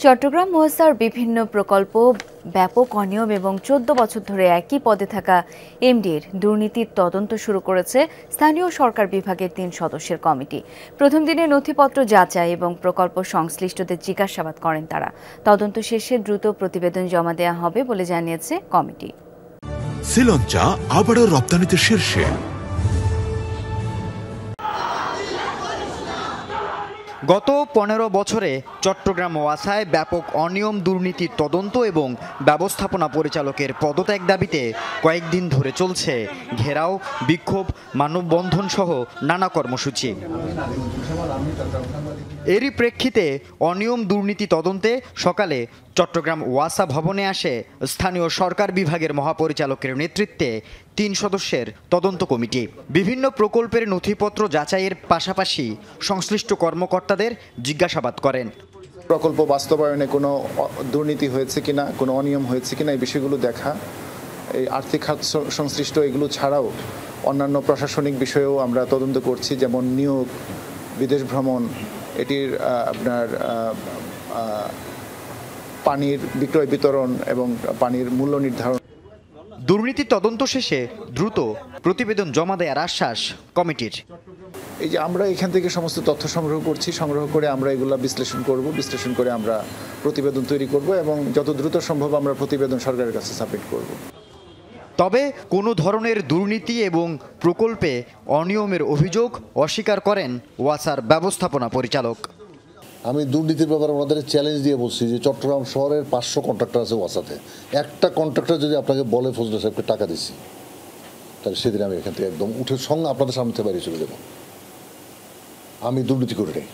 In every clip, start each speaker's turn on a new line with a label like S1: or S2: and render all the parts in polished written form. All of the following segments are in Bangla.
S1: চট্টগ্রাম ওয়াসার বিভিন্ন প্রকল্প ব্যাপক অনিয়ম এবং ১৪ বছর ধরে একই পদে থাকা এমডির দুর্নীতির তদন্ত শুরু করেছে স্থানীয় সরকার বিভাগের ৩ সদস্যের কমিটি। প্রথম দিনে নথিপত্র যাচাই এবং প্রকল্প সংশ্লিষ্টদের জিজ্ঞাসাবাদ করেন তারা। তদন্ত শেষে দ্রুত প্রতিবেদন জমা দেওয়া হবে বলে জানিয়েছে কমিটি।
S2: শ্রীলঙ্কা আবারও রপ্তানিতে শীর্ষে।
S3: গত ১৫ বছরে চট্টগ্রাম ওয়াসায় ব্যাপক অনিয়ম দুর্নীতির তদন্ত এবং ব্যবস্থাপনা পরিচালকের পদত্যাগ দাবিতে কয়েকদিন ধরে চলছে ঘেরাও, বিক্ষোভ, মানববন্ধন সহ নানা কর্মসূচি। এরই প্রেক্ষিতে অনিয়ম দুর্নীতি তদন্তে সকালে চট্টগ্রাম ওয়াসা ভবনে আসে স্থানীয় সরকার বিভাগের মহাপরিচালকের নেতৃত্বে ৩ সদস্যের তদন্ত কমিটি। বিভিন্ন প্রকল্পের নথিপত্র যাচাইয়ের পাশাপাশি সংশ্লিষ্ট কর্মকর্তাদের জিজ্ঞাসাবাদ করেন।
S4: প্রকল্প বাস্তবায়নে কোনো দুর্নীতি হয়েছে কিনা, কোনো অনিয়ম হয়েছে কিনা এই বিষয়গুলো দেখা, এই আর্থিক খাত সংশ্লিষ্ট এগুলো ছাড়াও অন্যান্য প্রশাসনিক বিষয়েও আমরা তদন্ত করছি, যেমন নিয়োগ, বিদেশ ভ্রমণ, এটির আপনার পানির বিক্রয় বিতরণ এবং পানির মূল্য নির্ধারণ।
S3: দুর্নীতি তদন্ত শেষে দ্রুত প্রতিবেদন জমা দেওয়ার আশ্বাস কমিটির।
S4: এই যে আমরা এখান থেকে সমস্ত তথ্য সংগ্রহ করছি, সংগ্রহ করে আমরা এগুলা বিশ্লেষণ করব, বিশ্লেষণ করে আমরা প্রতিবেদন তৈরি করব এবং যত দ্রুত সম্ভব আমরা প্রতিবেদন সরকারের কাছে সাবমিট করব।
S3: তবে কোনো ধরনের দুর্নীতি এবং প্রকল্পে অনিয়মের অভিযোগ অস্বীকার করেন ওয়াসার ব্যবস্থাপনা পরিচালক।
S5: আমি দুর্নীতির ব্যাপারে ওনাদের চ্যালেঞ্জ দিয়ে বলছি যে চট্টগ্রাম শহরের ৫০০ কন্ট্রাক্টর আছে ওয়াসাতে, একটা কন্ট্রাক্টর যদি আপনাকে বলে ফজলে সাহেবকে টাকা দিচ্ছি, তাহলে সেদিন আমি এখান থেকে একদম উঠে সঙ্গে আপনাদের সামনে থেকে বাইরে চলে যাব। আমি দুর্নীতি করি নাই।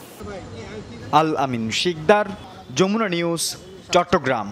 S3: আল আমিন শিকদার, যমুনা নিউজ, চট্টগ্রাম।